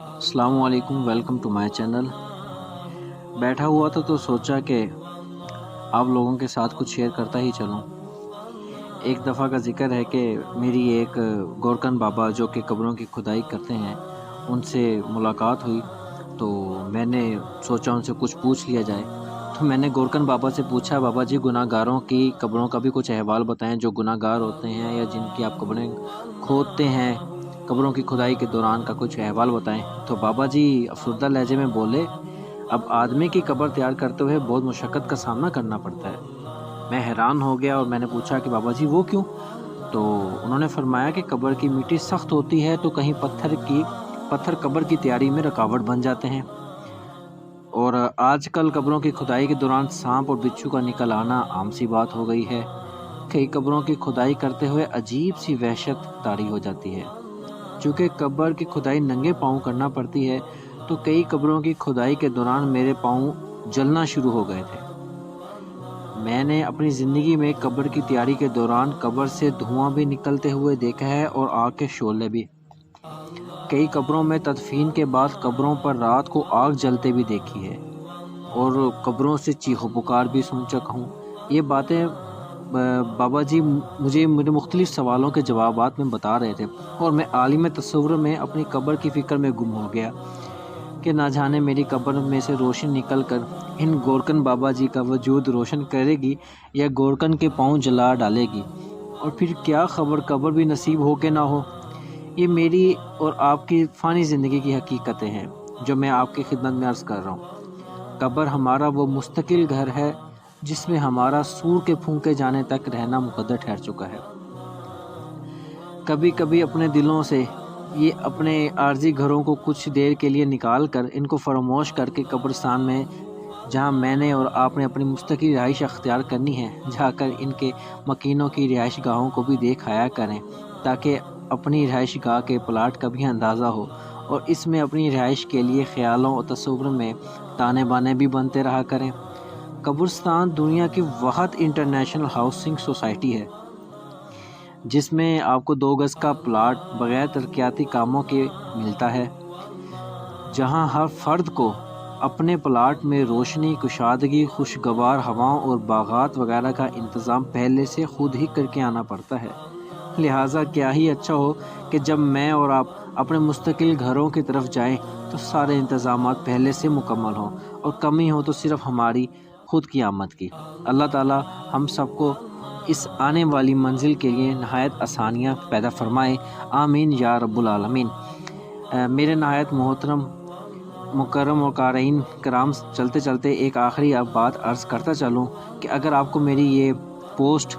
السلام علیکم، welcome to my channel. بیٹھا ہوا تھا تو سوچا کہ آپ لوگوں کے ساتھ کچھ شیئر کرتا ہی چلوں۔ ایک دفعہ کا ذکر ہے کہ میری ایک گورکن بابا جو کہ قبروں کی کھدائی کرتے ہیں ان سے ملاقات ہوئی، تو میں نے سوچا ان سے کچھ پوچھ لیا جائے۔ تو میں نے گورکن بابا سے پوچھا، بابا جی گناہ گاروں کی قبروں کا بھی کچھ احوال بتائیں، جو گناہ گار ہوتے ہیں یا جن کی آپ قبریں کھودتے ہیں، قبروں کی کھدائی کے دوران کا کچھ احوال بتائیں۔ تو بابا جی افسردہ لہجے میں بولے، اب آدمی کی قبر تیار کرتے ہوئے بہت مشقت کا سامنا کرنا پڑتا ہے۔ میں حیران ہو گیا اور میں نے پوچھا کہ بابا جی وہ کیوں؟ تو انہوں نے فرمایا کہ قبر کی مٹی سخت ہوتی ہے تو کہیں پتھر قبر کی تیاری میں رکاوٹ بن جاتے ہیں، اور آج کل قبروں کی کھدائی کے دوران سانپ اور بچھو کا نکل آنا عام سی بات ہو گئی ہے۔ کئی قبروں کی کھدائی کرتے ہوئے عجیب سی وحشت طاری ہو جاتی ہے۔ چونکہ قبر کی کھدائی ننگے پاؤں کرنا پڑتی ہے تو کئی قبروں کی کھدائی کے دوران میرے پاؤں جلنا شروع ہو گئے تھے۔ میں نے اپنی زندگی میں قبر کی تیاری کے دوران قبر سے دھواں بھی نکلتے ہوئے دیکھا ہے اور آگ کے شعلے بھی۔ کئی قبروں میں تدفین کے بعد قبروں پر رات کو آگ جلتے بھی دیکھی ہے، اور قبروں سے چیخو پکار بھی سن چکا ہوں۔ یہ باتیں بابا جی مجھے میرے مختلف سوالوں کے جوابات میں بتا رہے تھے، اور میں عالم تصور میں اپنی قبر کی فکر میں گم ہو گیا کہ نہ جانے میری قبر میں سے روشنی نکل کر ان گورکن بابا جی کا وجود روشن کرے گی یا گورکن کے پاؤں جلا ڈالے گی، اور پھر کیا خبر قبر بھی نصیب ہو کہ نہ ہو۔ یہ میری اور آپ کی فانی زندگی کی حقیقتیں ہیں جو میں آپ کی خدمت میں عرض کر رہا ہوں۔ قبر ہمارا وہ مستقل گھر ہے جس میں ہمارا سور کے پھونکے جانے تک رہنا مقدر ٹھہر چکا ہے۔ کبھی کبھی اپنے دلوں سے یہ اپنے عارضی گھروں کو کچھ دیر کے لیے نکال کر ان کو فراموش کر کے قبرستان میں جہاں میں نے اور آپ نے اپنی مستقل رہائش اختیار کرنی ہے جا کر ان کے مکینوں کی رہائش گاہوں کو بھی دیکھ آیا کریں، تاکہ اپنی رہائش گاہ کے پلاٹ کا بھی اندازہ ہو، اور اس میں اپنی رہائش کے لیے خیالوں اور تصور میں تانے بانے بھی بنتے رہا کریں۔ قبرستان دنیا کی واحد انٹرنیشنل ہاؤسنگ سوسائٹی ہے جس میں آپ کو 2 گز کا پلاٹ بغیر ترقیاتی کاموں کے ملتا ہے، جہاں ہر فرد کو اپنے پلاٹ میں روشنی، کشادگی، خوشگوار ہواؤں اور باغات وغیرہ کا انتظام پہلے سے خود ہی کر کے آنا پڑتا ہے۔ لہٰذا کیا ہی اچھا ہو کہ جب میں اور آپ اپنے مستقل گھروں کی طرف جائیں تو سارے انتظامات پہلے سے مکمل ہوں، اور کمی ہو تو صرف ہماری خود کی آمد کی۔ اللہ تعالی ہم سب کو اس آنے والی منزل کے لیے نہایت آسانیاں پیدا فرمائے، آمین یا رب العالمین۔ میرے نہایت محترم مکرم اور قارئین کرام، چلتے چلتے ایک آخری بات عرض کرتا چلوں کہ اگر آپ کو میری یہ پوسٹ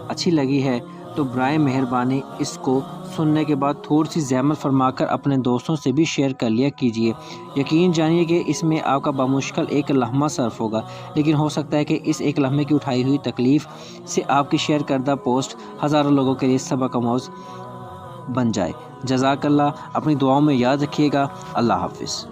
اچھی لگی ہے تو برائے مہربانی اس کو سننے کے بعد تھوڑی سی زحمت فرما کر اپنے دوستوں سے بھی شیئر کر لیا کیجیے۔ یقین جانیے کہ اس میں آپ کا بمشکل ایک لمحہ صرف ہوگا، لیکن ہو سکتا ہے کہ اس ایک لمحے کی اٹھائی ہوئی تکلیف سے آپ کی شیئر کردہ پوسٹ ہزاروں لوگوں کے لیے سبق آموز بن جائے۔ جزاک اللہ، اپنی دعاؤں میں یاد رکھیے گا۔ اللہ حافظ۔